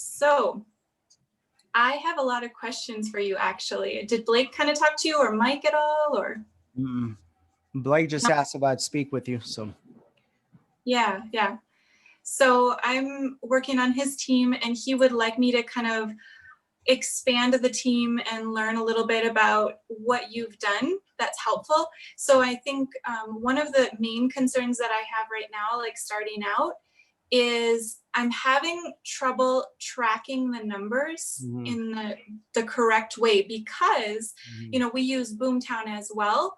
So I have a lot of questions for you, actually. Did Blake kind of talk to you or Mike at all, or? Blake just asked if I'd speak with you, so. Yeah. So I'm working on his team, and he would like me to kind of expand the team and learn a little bit about what you've done that's helpful. So I think one of the main concerns that I have right now, like starting out, is I'm having trouble tracking the numbers in the correct way because, you know, we use Boomtown as well.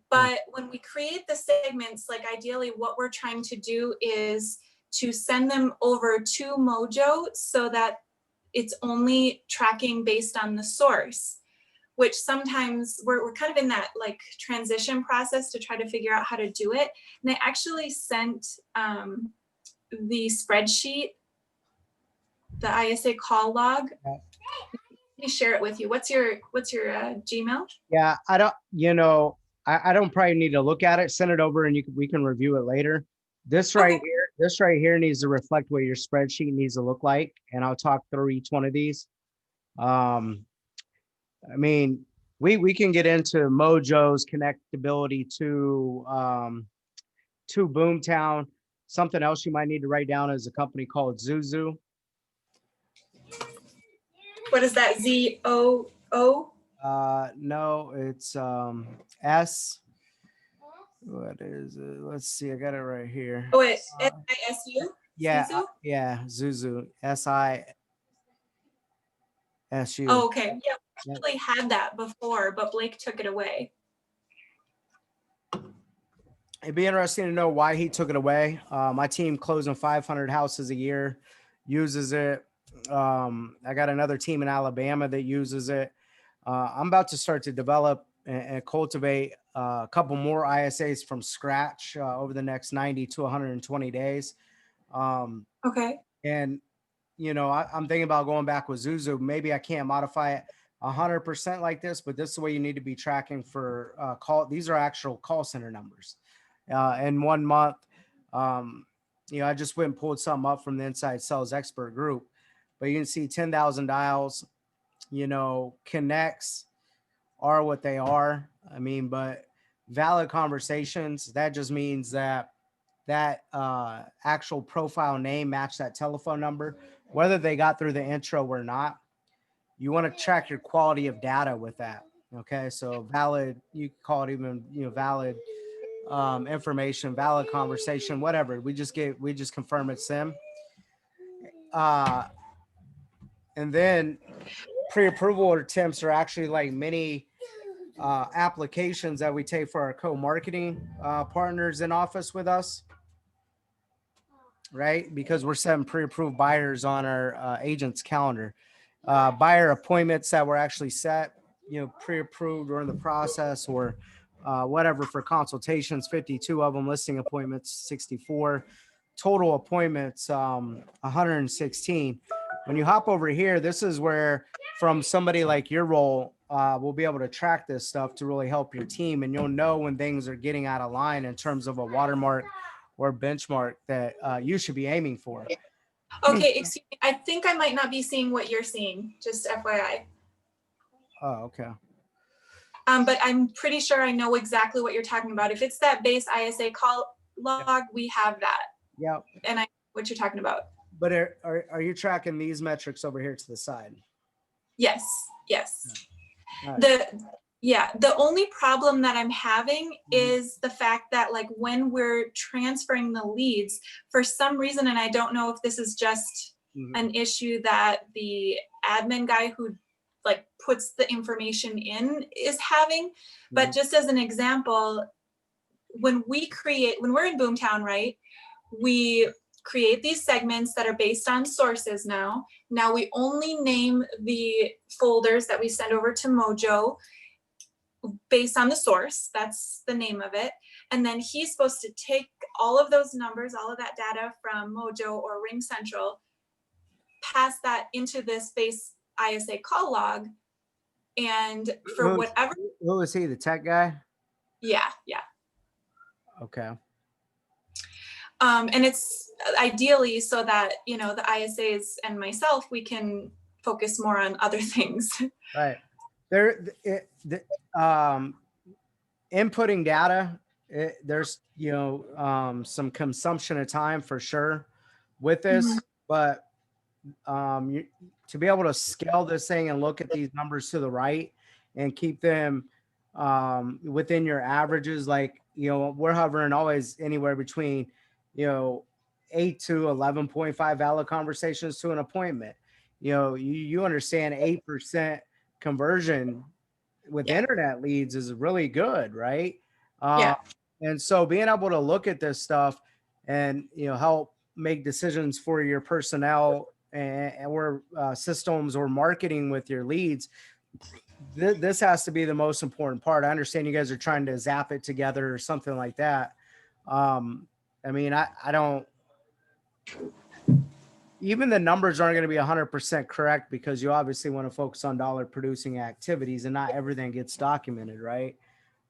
But when we create the segments, like ideally what we're trying to do is to send them over to Mojo so that it's only tracking based on the source, which sometimes we're kind of in that like transition process to try to figure out how to do it. And I actually sent the spreadsheet, the ISA call log. Let me share it with you. What's your Gmail? Yeah, I don't, I don't probably need to look at it. Send it over and we can review it later. This right here needs to reflect what your spreadsheet needs to look like. And I'll talk through each one of these. I mean, we can get into Mojo's connectability to Boomtown. Something else you might need to write down is a company called Zuzu. What is that? Z-O-O? No, it's S. What is it? Let's see. I got it right here. Oh, it's S-I-S-U? Yeah, Zuzu? yeah, Zuzu. S-I-S-U. Oh, okay. Yeah, we actually had that before, but Blake took it away. It'd be interesting to know why he took it away. My team closing 500 houses a year uses it. I got another team in Alabama that uses it. I'm about to start to develop and cultivate a couple more ISAs from scratch over the next 90 to 120 days. Okay. And, I'm thinking about going back with Zuzu. Maybe I can't modify it 100% like this, but this is the way you need to be tracking for call. These are actual call center numbers. In 1 month, I just went and pulled something up from the Inside Sales Expert Group, but you can see 10,000 dials, connects are what they are. I mean, but valid conversations, that just means that actual profile name match that telephone number, whether they got through the intro or not. You want to track your quality of data with that. Okay. So valid, you call it even, valid information, valid conversation, whatever. We just confirm it's them. And then pre-approval attempts are actually like mini applications that we take for our co-marketing partners in office with us, right? Because we're setting pre-approved buyers on our agent's calendar. Buyer appointments that were actually set, pre-approved or in the process or whatever for consultations, 52 of them, listing appointments, 64, total appointments, 116. When you hop over here, this is where from somebody like your role, we'll be able to track this stuff to really help your team. And you'll know when things are getting out of line in terms of a watermark or benchmark that you should be aiming for. Okay, excuse me. I think I might not be seeing what you're seeing, just FYI. Oh, okay. But I'm pretty sure I know exactly what you're talking about. If it's that base ISA call log, we have that. Yeah. And I know what you're talking about. But are you tracking these metrics over here to the side? Yes. Right. The only problem that I'm having is the fact that like when we're transferring the leads, for some reason, and I don't know if this is just an issue that the admin guy who like puts the information in is having, but just as an example, when we're in Boomtown, right, we create these segments that are based on sources now. Now we only name the folders that we send over to Mojo based on the source. That's the name of it. And then he's supposed to take all of those numbers, all of that data from Mojo or Ring Central, pass that into this base ISA call log. And for whatever. Who was he, the tech guy? Yeah. Okay. And it's ideally so that, you know, the ISAs and myself, we can focus more on other things. Right. There, inputting data, there's, some consumption of time for sure with Mhm. this, but you, to be able to scale this thing and look at these numbers to the right and keep them within your averages, like, we're hovering always anywhere between, you know, 8 to 11.5 valid conversations to an appointment. You understand 8% conversion with Yeah. internet leads is really good, right? Uh, Yeah. and so being able to look at this stuff and help make decisions for your personnel or systems or marketing with your leads, this has to be the most important part. I understand you guys are trying to zap it together or something like that. Um, I mean, I don't, even the numbers aren't going to be 100% correct because you obviously want to focus on dollar producing activities and not everything gets documented, right?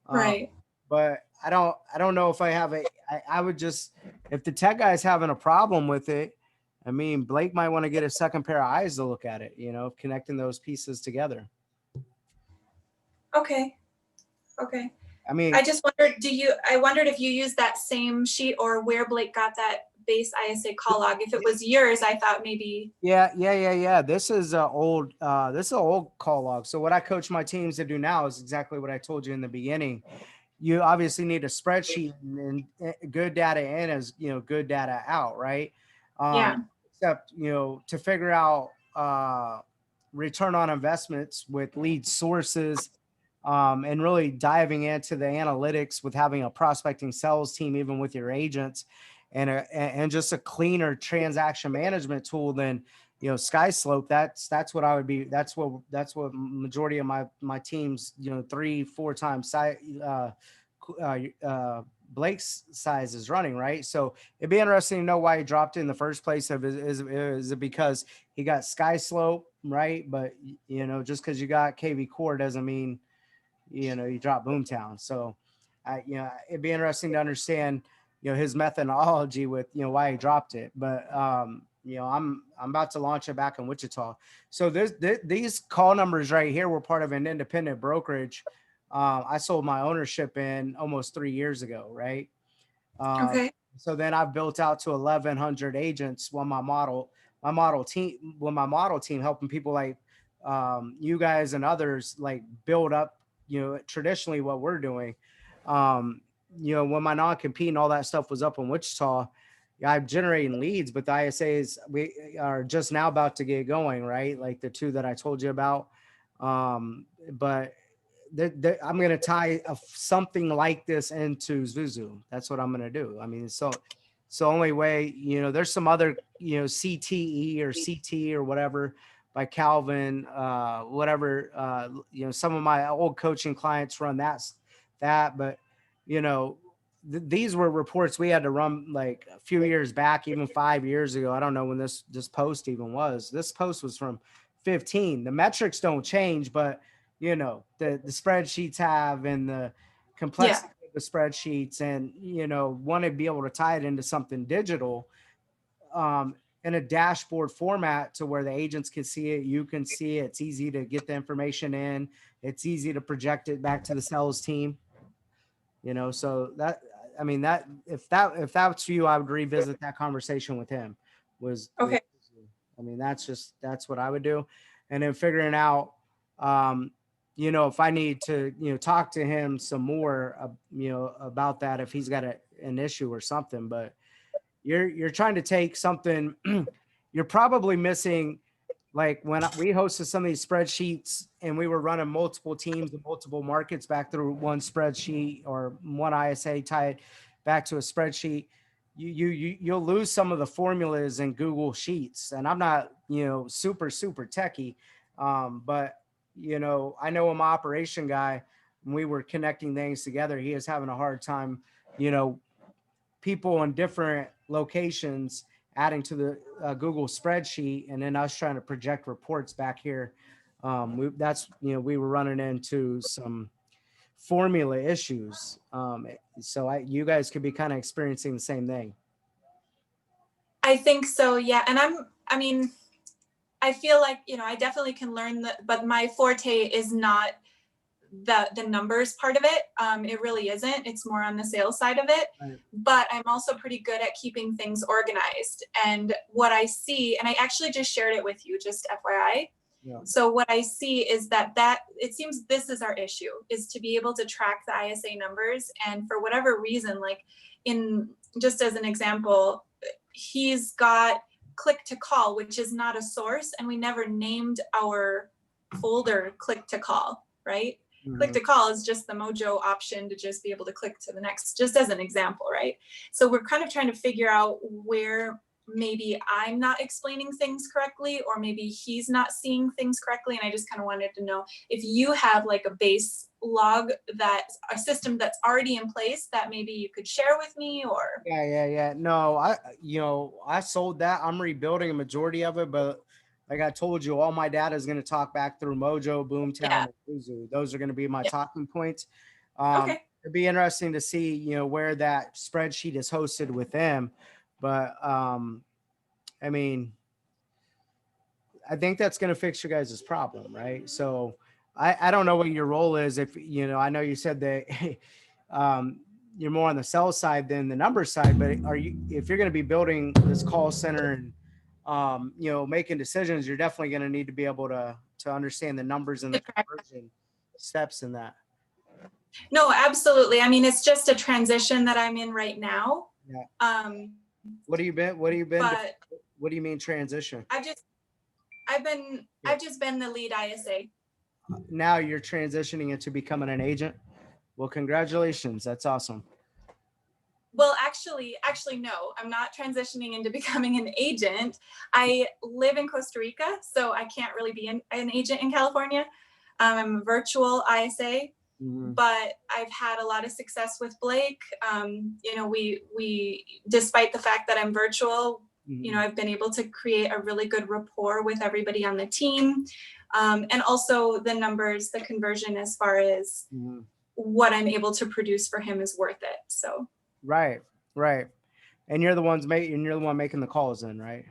Um, Right. but I don't know if I have I would just, if the tech guy's having a problem with it, I mean, Blake might want to get a second pair of eyes to look at it, connecting those pieces together. Okay. Okay. I mean, I just wondered, I wondered if you used that same sheet or where Blake got that base ISA call log. If it was yours, I thought maybe. yeah. This is an old call log. So what I coach my teams to do now is exactly what I told you in the beginning. You obviously need a spreadsheet, and good data in is, good data out, right? Yeah. Except, to figure out return on investments with lead sources, and really diving into the analytics with having a prospecting sales team, even with your agents, and just a cleaner transaction management tool than, SkySlope. That's what I would be. That's what majority of my teams, 3-4 times uh, uh, Blake's size is running, right? So it'd be interesting to know why he dropped it in the first place. Is it because he got SkySlope, right? But just because you got KV Core doesn't mean you drop Boomtown. So it'd be interesting to understand his methodology with why he dropped it. But I'm about to launch it back in Wichita. So these call numbers right here were part of an independent brokerage. I sold my ownership in almost 3 years ago, right? Um, Okay. so then I've built out to 1,100 agents when my model team helping people like you guys and others like build up, traditionally what we're doing. Um, when my non-compete and all that stuff was up in Wichita, yeah, I'm generating leads, but the ISAs we are just now about to get going, right? Like the two that I told you about. But I'm going to tie something like this into Zuzu. That's what I'm going to do. I mean, it's the only way, there's some other, CTE or CT or whatever by Calvin, whatever, some of my old coaching clients run but, you know, these were reports we had to run like a few years back, even 5 years ago. I don't know when this post even was. This post was from 15. The metrics don't change, but the spreadsheets have, and the Yeah. complexity of the spreadsheets, and want to be able to tie it into something digital, in a dashboard format to where the agents can see it, you can see it, it's easy to get the information in, it's easy to project it back to the sales team. So that, I mean, that if that's you, I would revisit that conversation with him. Okay. I mean, that's what I would do. And then figuring out, um, if I need to, talk to him some more, about that, if he's got an issue or something. But you're trying to take something, you're probably missing. Like when we hosted some of these spreadsheets and we were running multiple teams and multiple markets back through one spreadsheet or one ISA tied back to a spreadsheet, you'll lose some of the formulas in Google Sheets. And I'm not, super techie, but I know my operation guy, when we were connecting things together, he is having a hard time, you know, people in different locations adding to the Google spreadsheet, and then us trying to project reports back here. We were running into some formula issues. So you guys could be kind of experiencing the same thing. I think so, yeah. And I mean, I feel like, I definitely can learn but my forte is not the numbers part of it. It really isn't. It's more on the sales side of it. Right. But I'm also pretty good at keeping things organized. And what I see, and I actually just shared it with you, just FYI. Yeah. So what I see is that it seems this is our issue, is to be able to track the ISA numbers. And for whatever reason, like just as an example, he's got click to call, which is not a source. And we never named our folder click to call, right? Mhm. Click to call is just the Mojo option to just be able to click to the next, just as an example, right? So we're kind of trying to figure out where maybe I'm not explaining things correctly, or maybe he's not seeing things correctly. And I just kind of wanted to know if you have like a base log, a system that's already in place that maybe you could share with me, or. Yeah. No, I sold that. I'm rebuilding a majority of it, but like I told you, all my data is going to talk back through Mojo, Boomtown, Yeah. and Kuzu. Those are going to be my Yeah. talking points. Okay. It'd be interesting to see, where that spreadsheet is hosted with them. But I mean, I think that's going to fix your guys' problem, right? So I don't know what your role is. If, I know you said that you're more on the sales side than the number side, but if you're going to be building this call center and, making decisions, you're definitely going to need to be able to understand the numbers and the conversion steps in that. No, absolutely. I mean, it's just a transition that I'm in right now. Yeah. What do you mean transition? I've just been the lead ISA. Now you're transitioning into becoming an agent. Well, congratulations. That's awesome. Well, actually, no, I'm not transitioning into becoming an agent. I live in Costa Rica, so I can't really be an agent in California. I'm a virtual ISA, but I've had a lot of success with Blake. We, despite the fact that I'm virtual, I've been able to create a really good rapport with everybody on the team. And also the numbers, the conversion as far as what I'm able to produce for him is worth it. So. Right. And you're the one making the calls in, right?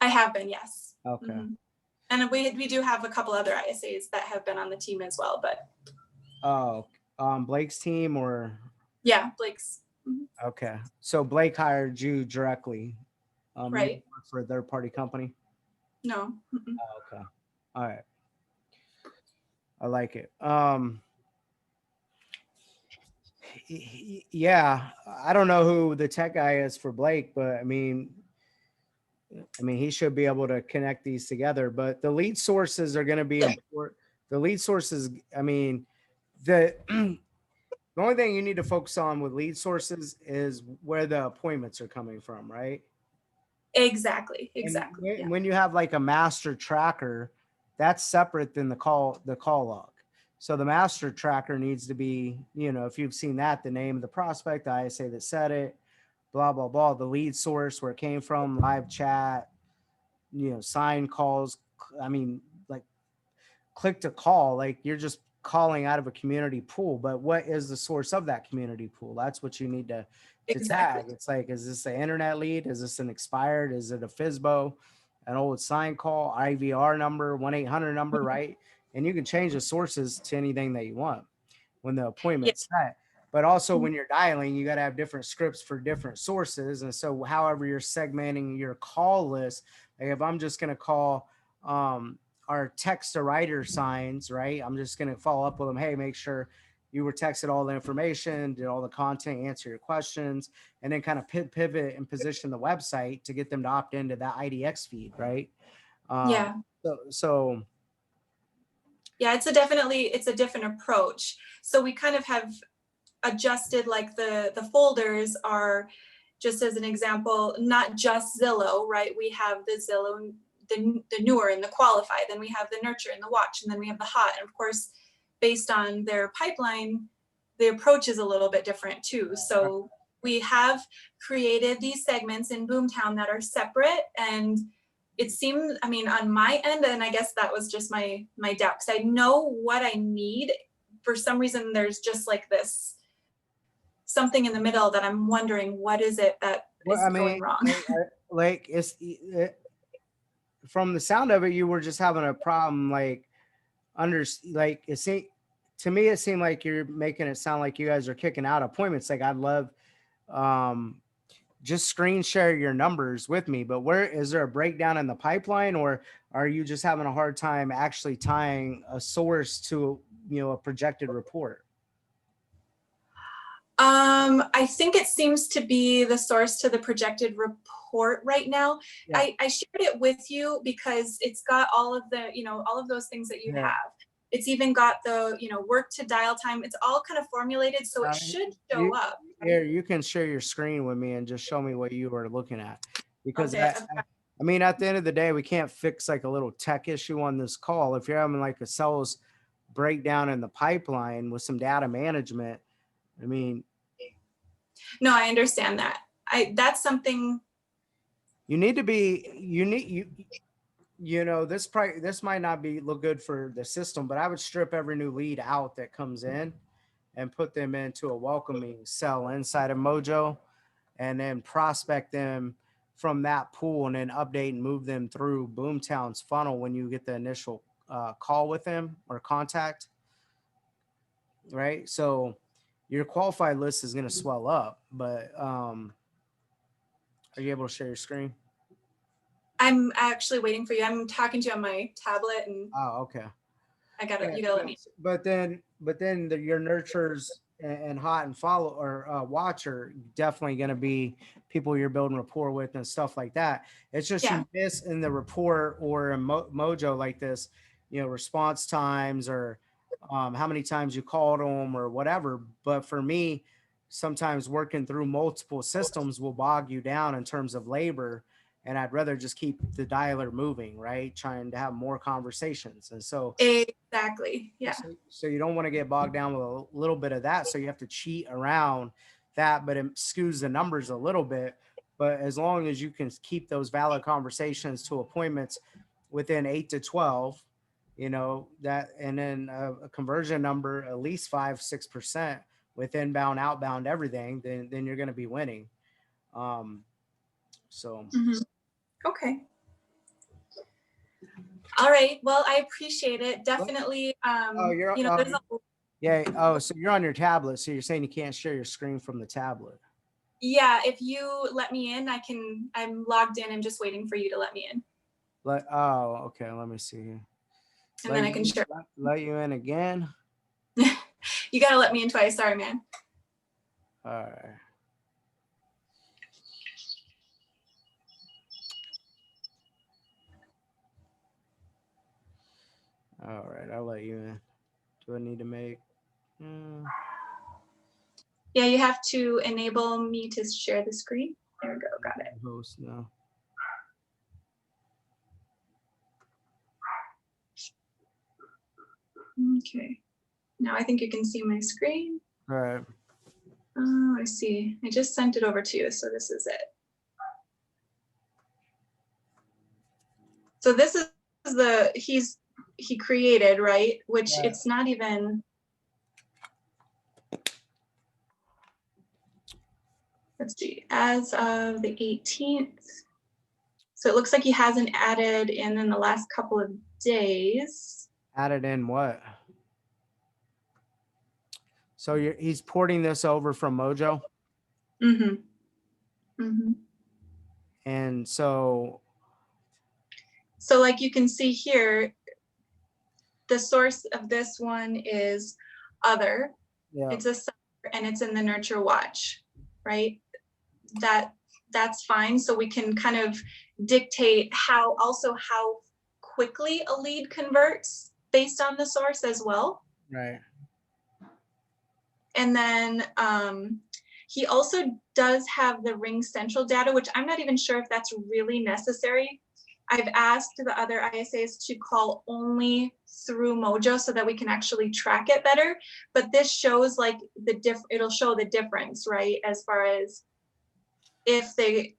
I have been, yes. Okay. Mm-hmm. And we do have a couple other ISAs that have been on the team as well, but. Oh, Blake's team or? Yeah, Blake's. Mm-hmm. Okay. So Blake hired you directly. Right. You work for a third party company? No. Oh, okay. All right. I like it. Yeah, I don't know who the tech guy is for Blake, but I mean, he should be able to connect these together. But the lead sources are going to be important. The lead sources, I mean, the only thing you need to focus on with lead sources is where the appointments are coming from, right? Exactly. When you have like a master tracker, that's separate than the call log. So the master tracker needs to be, if you've seen that, the name of the prospect, the ISA that said it, blah, blah, blah, the lead source, where it came from, live chat, sign calls. I mean, like click to call, like you're just calling out of a community pool, but what is the source of that community pool? That's what you need to tag. It's like, is this an internet lead? Is this an expired? Is it a FISBO, an old sign call, IVR number, 1-800 number, right? And you can change the sources to anything that you want when the appointment's set. But also when you're dialing, you got to have different scripts for different sources. And so however you're segmenting your call list, like if I'm just going to call our text to writer signs, right? I'm just going to follow up with them. Hey, make sure you were texted all the information, did all the content, answer your questions, and then kind of pivot and position the website to get them to opt into that IDX feed, right? So yeah, it's a different approach. So we kind of have adjusted, like the folders are, just as an example, not just Zillow, right? We have the Zillow, the newer and the qualified, then we have the nurture and the watch, and then we have the hot. And of course, based on their pipeline, the approach is a little bit different too. So we have created these segments in Boomtown that are separate, and it seemed, I mean, on my end, and I guess that was just my doubt, because I know what I need. For some reason, there's just like this something in the middle that I'm wondering, what is it that Well, is I going mean, wrong. like from the sound of it, you were just having a problem, like like it seemed to me, it seemed like you're making it sound like you guys are kicking out appointments. Like I'd love, um, just screen share your numbers with me, but where is there a breakdown in the pipeline, or are you just having a hard time actually tying a source to, a projected report? I think it seems to be the source to the projected report right now. Yeah. I shared it with you because it's got all of the, all of those things that you Yeah. have. It's even got the, work to dial time. It's all kind of formulated, so it should show up. Here, you can share your screen with me and just show me what you were looking at, because Okay. I mean, at the end of the day, we can't fix like a little tech issue on this call. If you're having like a sales breakdown in the pipeline with some data management, I mean, No, I understand that. That's something. you need to be, this might not be look good for the system, but I would strip every new lead out that comes in and put them into a welcoming cell inside of Mojo, and then prospect them from that pool, and then update and move them through Boomtown's funnel when you get the initial call with them or contact, right? So your qualified list is going to swell up, but are you able to share your screen? I'm actually waiting for you. I'm talking to you on my tablet, and Oh, okay. you gotta let me. But then your nurturers and hot and follow or watch are definitely going to be people you're building rapport with and stuff like that. It's just Yeah. you miss in the report or a Mojo like this, response times, or how many times you called them or whatever. But for me, sometimes working through multiple systems will bog you down in terms of labor. And I'd rather just keep the dialer moving, right? Trying to have more conversations. And so Exactly. Yeah. so you don't want to get bogged down with a little bit of that. So you have to cheat around that, but it skews the numbers a little bit. But as long as you can keep those valid conversations to appointments within 8 to 12, that, and then a conversion number at least 5-6% with inbound, outbound, everything, then you're going to be winning. So Okay. All right. Well, I appreciate it. Definitely. There's yeah. Oh, so you're on your tablet. So you're saying you can't share your screen from the tablet. Yeah. If you let me in, I'm logged in and just waiting for you to let me in. Okay. Let me see here. And then I can share. Let you in again. You got to let me in twice. Sorry, man. All right. All right. I'll let you in. Do I need to make? Yeah, you have to enable me to share the screen. There we go. Got it. Host now. Okay. Now I think you can see my screen. All right. Oh, I see. I just sent it over to you. So this is it. So this is he created, right? Which it's not even. Let's see, as of the 18th. So it looks like he hasn't added in the last couple of days. Added in what? So he's porting this over from Mojo? Mm-hmm. Mm-hmm. And so like you can see here, the source of this one is other. Yeah. It's a seller and it's in the nurture watch, right? That's fine. So we can kind of dictate how quickly a lead converts based on the source as well. Right. And then he also does have the Ring Central data, which I'm not even sure if that's really necessary. I've asked the other ISAs to call only through Mojo so that we can actually track it better. But this shows like it'll show the difference, right? As far as if they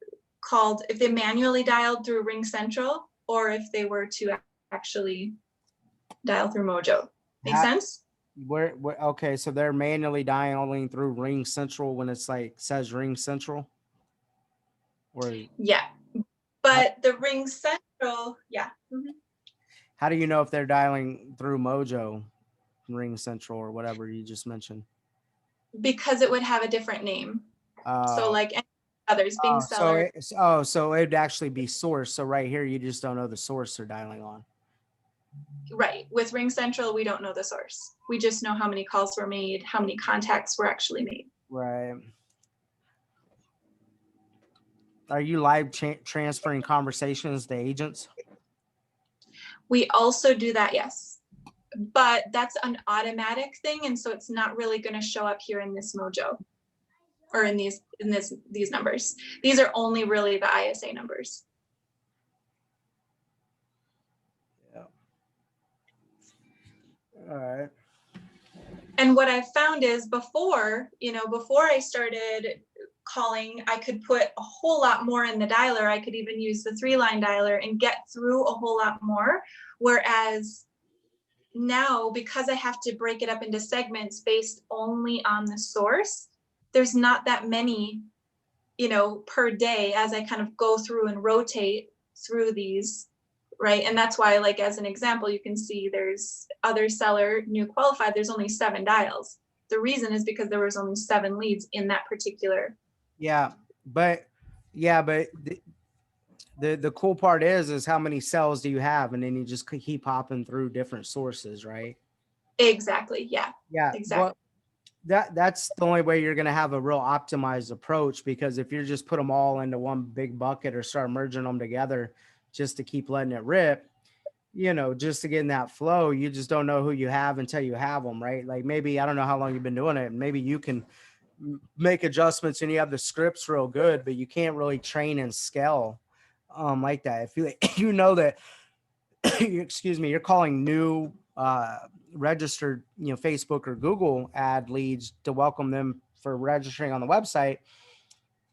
manually dialed through Ring Central or if they were to actually dial through Mojo. Make sense? Okay, so they're manually dialing through Ring Central when it's like says Ring Central. Or Yeah, but the Ring Central, yeah. how do you know if they're dialing through Mojo, Ring Central, or whatever you just mentioned? Because it would have a different name. So Uh, like any others, Bing Seller, so it'd actually be source. So right here, you just don't know the source they're dialing on. right. With Ring Central, we don't know the source. We just know how many calls were made, how many contacts were actually made. Right. Are you live transferring conversations to agents? We also do that, yes. But that's an automatic thing, and so it's not really going to show up here in this Mojo or in these numbers. These are only really the ISA numbers. Yeah. All right. And what I've found is before I started calling, I could put a whole lot more in the dialer. I could even use the 3-line dialer and get through a whole lot more. Whereas now, because I have to break it up into segments based only on the source, there's not that many, per day as I kind of go through and rotate through these, right? And that's why, like, as an example, you can see there's other seller, new qualified, there's only 7 dials. The reason is because there was only 7 leads in that particular. Yeah, but the cool part is how many cells do you have, and then you just keep hopping through different sources, right? Exactly. Yeah. Yeah. Exactly. Well, that's the only way you're going to have a real optimized approach, because if you just put them all into one big bucket or start merging them together just to keep letting it rip, just to get in that flow, you just don't know who you have until you have them, right? Like, maybe, I don't know how long you've been doing it. Maybe you can make adjustments and you have the scripts real good, but you can't really train and scale like that. If you that excuse me, you're calling new registered, Facebook or Google ad leads to welcome them for registering on the website,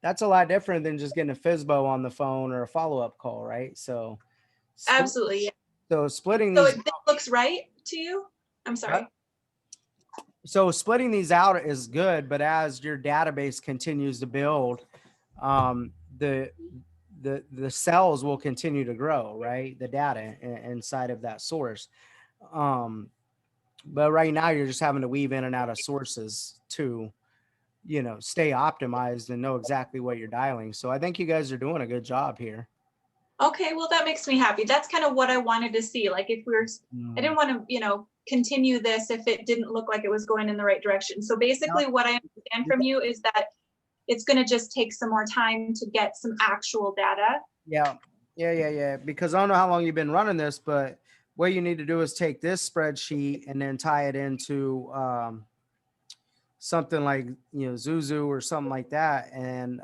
that's a lot different than just getting a FISBO on the phone or a follow-up call, right? So Absolutely. Yeah. so splitting So these this looks right to you? I'm sorry. so splitting these out is good, but as your database continues to build, the cells will continue to grow, right? The data inside of that source. But right now you're just having to weave in and out of sources to, stay optimized and know exactly what you're dialing. So I think you guys are doing a good job here. Okay, well, that makes me happy. That's kind of what I wanted to see. Like, if I didn't want to, continue this if it didn't look like it was going in the right direction. So basically what I understand from you is that it's going to just take some more time to get some actual data. Yeah. Because I don't know how long you've been running this, but what you need to do is take this spreadsheet and then tie it into something like, Zuzu or something like that. And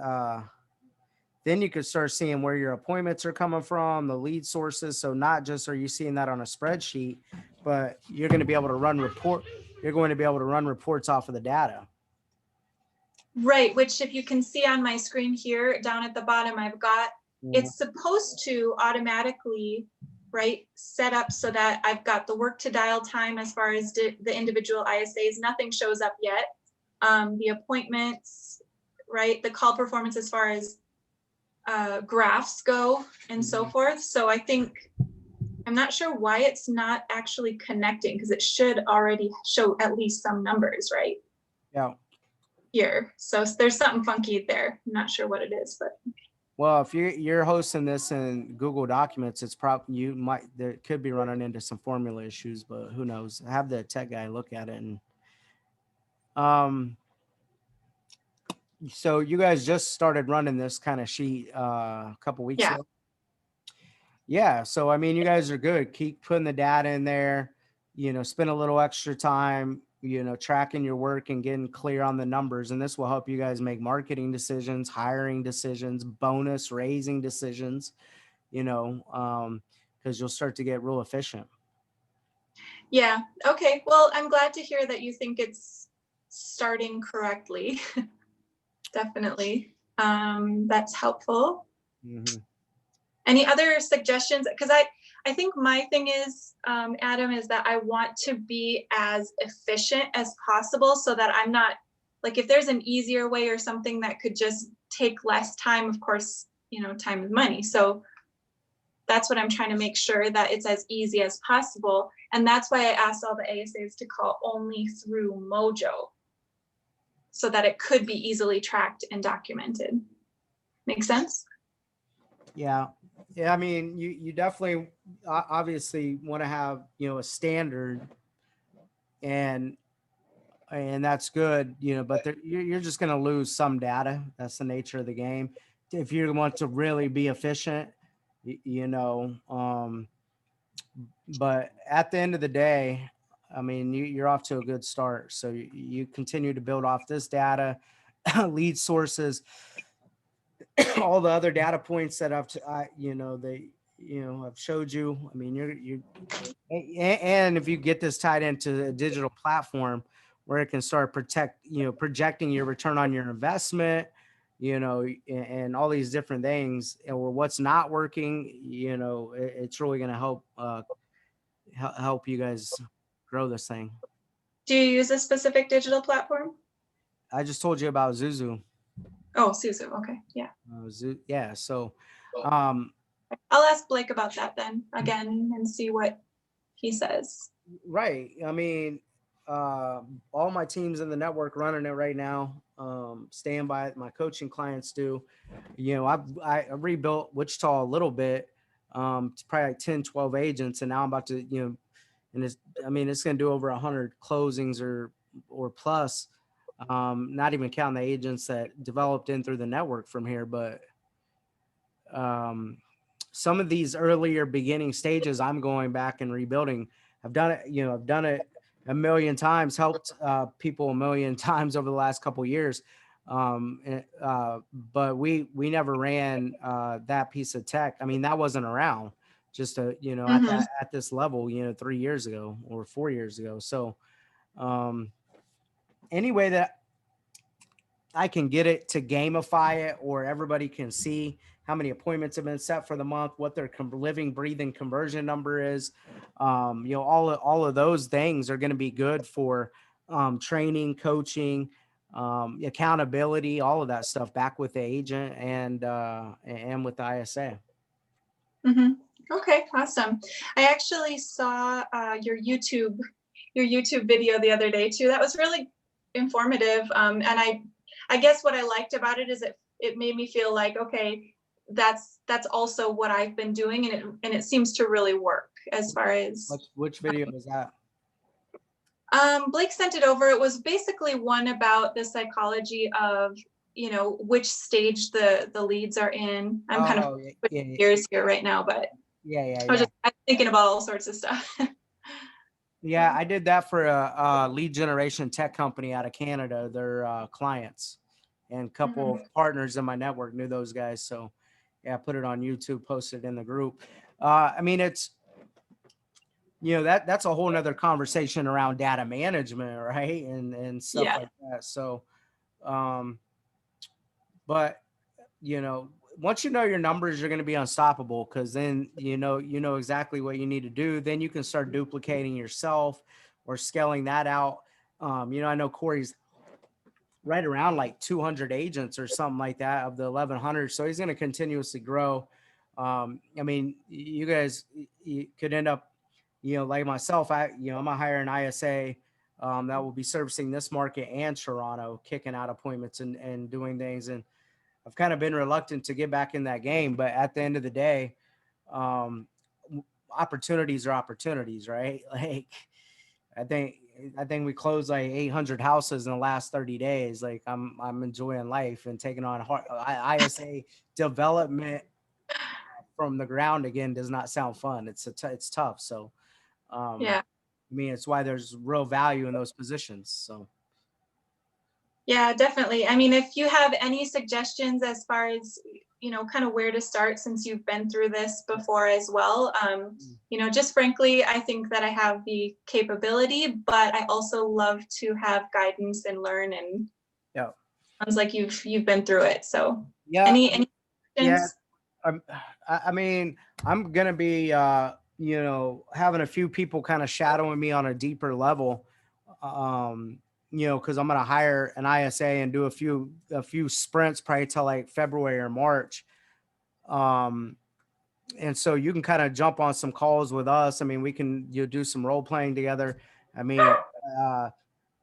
then you could start seeing where your appointments are coming from, the lead sources. So not just are you seeing that on a spreadsheet, but you're going to be able to run reports off of the data. Right, which if you can see on my screen here down at the bottom, I've got, it's supposed to automatically, right, set up so that I've got the work to dial time as far as the individual ISAs. Nothing shows up yet. The appointments, right, the call performance as far as graphs go and so forth. So I think, I'm not sure why it's not actually connecting, because it should already show at least some numbers, right? Yeah. Here. So there's something funky there. I'm not sure what it is, but. Well, if you're hosting this in Google Documents, it's probably there could be running into some formula issues, but who knows? Have the tech guy look at it. And so you guys just started running this kind of sheet a couple weeks ago. Yeah. So I mean, you guys are good. Keep putting the data in there. Spend a little extra time, tracking your work and getting clear on the numbers. And this will help you guys make marketing decisions, hiring decisions, bonus raising decisions. Because you'll start to get real efficient. Yeah. Okay. Well, I'm glad to hear that you think it's starting correctly. Definitely. That's helpful. Mm-hmm. Any other suggestions? Because I think my thing is, Adam, is that I want to be as efficient as possible so that I'm not, like, if there's an easier way or something that could just take less time, of course, time is money. So that's what I'm trying to make sure that it's as easy as possible. And that's why I asked all the ASAs to call only through Mojo so that it could be easily tracked and documented. Make sense? Yeah. Yeah. I mean, you definitely obviously want to have, a standard, and that's good, but you're just going to lose some data. That's the nature of the game. If you want to really be efficient, but at the end of the day, I mean, you're off to a good start. So you continue to build off this data, lead sources, all the other data points that I've showed you. I mean, and if you get this tied into a digital platform where it can start projecting your return on your investment, and all these different things, or what's not working, it's really going to help you guys grow this thing. Do you use a specific digital platform? I just told you about Zuzu. Oh, Suzu. Okay. Yeah. Yeah. So, um, I'll ask Blake about that then again and see what he says. right. I mean, all my teams in the network running it right now. Stand by it. My coaching clients do. I rebuilt Wichita a little bit. It's probably like 10, 12 agents. And now I'm about to, and it's going to do over 100 closings or plus. Not even counting the agents that developed in through the network from here, but some of these earlier beginning stages, I'm going back and rebuilding. I've done it a million times, helped people a million times over the last couple of years. But we never ran that piece of tech. I mean, that wasn't around just at this level, 3 years ago or 4 years ago. So anyway, that I can get it to gamify it, or everybody can see how many appointments have been set for the month, what their living, breathing conversion number is. All of those things are going to be good for training, coaching, accountability, all of that stuff back with the agent and with the ISA. Mm-hmm. Okay, awesome. I actually saw your YouTube video the other day too. That was really informative. And I guess what I liked about it is it made me feel like, okay, that's also what I've been doing, and it seems to really work as far as. Which video was that? Blake sent it over. It was basically one about the psychology of, which stage the leads are in. I'm kind of years here right now, but I was thinking about all sorts of stuff. Yeah, I did that for a lead generation tech company out of Canada. Their clients and a couple of partners in my network knew those guys. So yeah, I put it on YouTube, posted it in the group. I mean, it's, that's a whole nother conversation around data management, right? And stuff like that. So, but once you know your numbers, you're going to be unstoppable, because then you know exactly what you need to do. Then you can start duplicating yourself or scaling that out. I know Corey's right around like 200 agents or something like that of the 1,100, so he's going to continuously grow. I mean, you guys, you could end up, like myself. I'm gonna hire an ISA that will be servicing this market and Toronto, kicking out appointments and doing things. And I've kind of been reluctant to get back in that game, but at the end of the day, opportunities are opportunities, right? Like, I think we closed like 800 houses in the last 30 days. Like, I'm enjoying life and taking on ISA development from the ground again. Does not sound fun. It's tough. So, I mean, it's why there's real value in those positions. So. Yeah, definitely. I mean, if you have any suggestions as far as, kind of where to start, since you've been through this before as well, just frankly, I think that I have the capability, but I also love to have guidance and learn. And sounds like you've been through it. So any questions? I mean, I'm going to be, having a few people kind of shadowing me on a deeper level. Because I'm going to hire an ISA and do a few sprints probably till like February or March. Um, and so you can kind of jump on some calls with us. I mean, we can you do some role playing together. I mean, uh,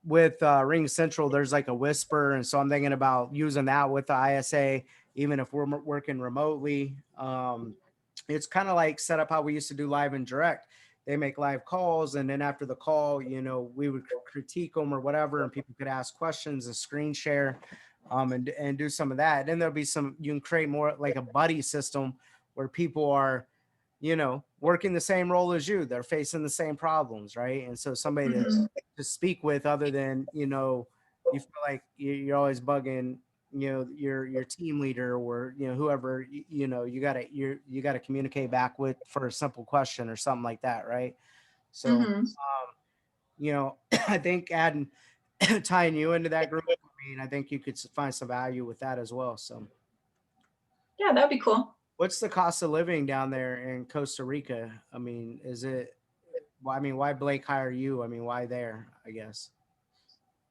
with Ring Central, there's like a whisper, and so I'm thinking about using that with the ISA, even if we're working remotely. It's kind of like set up how we used to do live and direct. They make live calls, and then after the call, we would critique them or whatever, and people could ask questions and screen share, and do some of that. Then there'll be some you can create more like a buddy system where people are working the same role as you. They're facing the same problems, right? And so somebody Mhm. to speak with other than, you feel like you're always bugging, your team leader or, whoever, you gotta communicate back with for a simple question or something like that. Right. So, Mhm. I think adding, tying you into that group, I mean, I think you could find some value with that as well. So Yeah, that'd be cool. what's the cost of living down there in Costa Rica? I mean, well, I mean, why Blake hire you? I mean, why there, I guess.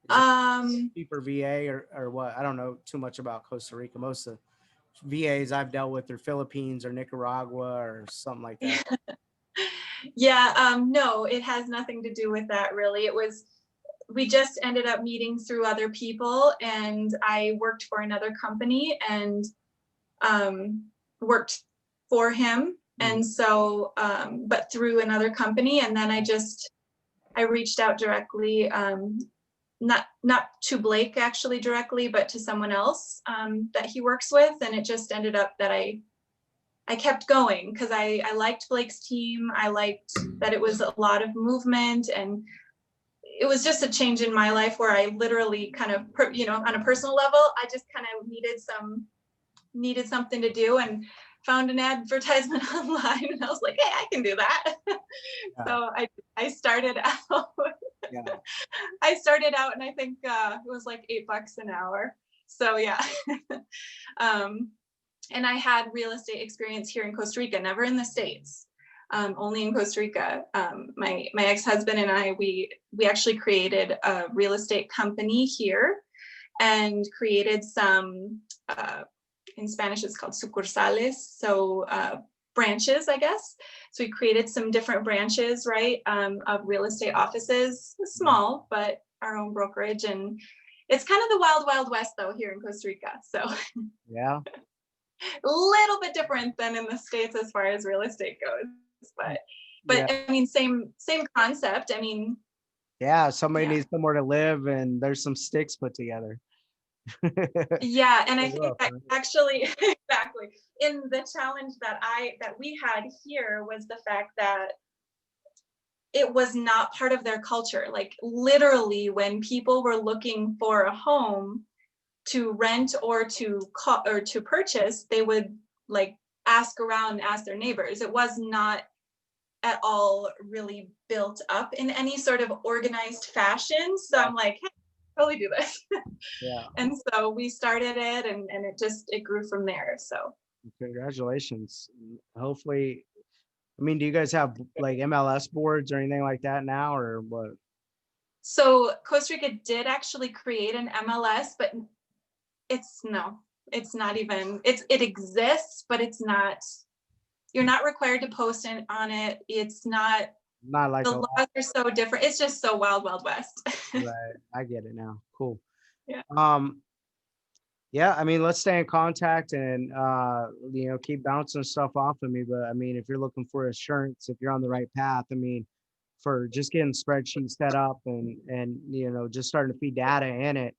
Is it Um, cheaper VA or what? I don't know too much about Costa Rica. Most of the VAs I've dealt with are Philippines or Nicaragua or something like that. yeah, no, it has nothing to do with that really. We just ended up meeting through other people, and I worked for another company and um, worked for him. Mhm. And so, but through another company, and then I reached out directly, not to Blake actually directly, but to someone else that he works with, and it just ended up that I kept going because I liked Blake's team. I liked that it was a lot of movement, and it was just a change in my life where I literally kind of, on a personal level, I just kind of needed something to do, and found an advertisement online, and I was like, hey, I can do that. Yeah, So I started out. yeah, I started out, and I think it was like $8 an hour. So yeah. um, and I had real estate experience here in Costa Rica, never in the States, only in Costa Rica. My ex-husband and I, we actually created a real estate company here and created some, in Spanish it's called sucursales, so branches, I guess. So we created some different branches, right, of real estate offices, small, but our own brokerage. And it's kind of the wild, wild west though here in Costa Rica. So yeah, a little bit different than in the States as far as real estate goes. yeah, But I mean, same concept. I mean, yeah. Somebody yeah. needs somewhere to live, and there's some sticks put together. Yeah, and I think Rough, that right? actually exactly in the challenge that we had here was the fact that it was not part of their culture. Like literally when people were looking for a home to rent or to call or to purchase, they would like ask around, ask their neighbors. It was not at all really built up in any sort of organized fashion. So Yeah, I'm like, hey, totally do this. yeah. And so we started it, and it grew from there. So Congratulations. Hopefully, I mean, do you guys have like MLS boards or anything like that now, or what? Costa Rica did actually create an MLS, but it's no, it's not even, it exists, but it's not, you're not required to post on it. It's not, Not like the a lot. laws are so different. It's just so wild, wild west. Right. I get it now. Cool. Yeah. Um, Yeah, I mean, let's stay in contact and keep bouncing stuff off of me. But I mean, if you're looking for assurance, if you're on the right path, I mean, for just getting spreadsheets set up and just starting to feed data in it,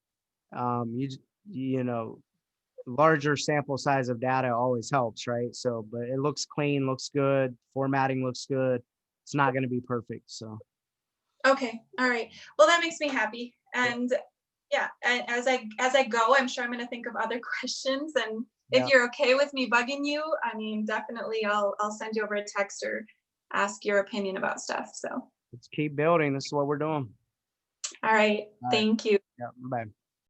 you you know, larger sample size of data always helps, right? So, but it looks clean, looks good, formatting looks good. It's not going to be perfect. So, Okay. All right. Well, that makes me happy. yeah, And yeah, and as I go, I'm sure I'm going to think of other questions. And if yeah, you're okay with me bugging you, I mean, definitely I'll send you over a text or ask your opinion about stuff. So, let's keep building. This is what we're doing. all right. All right. Thank you. Yeah. Bye.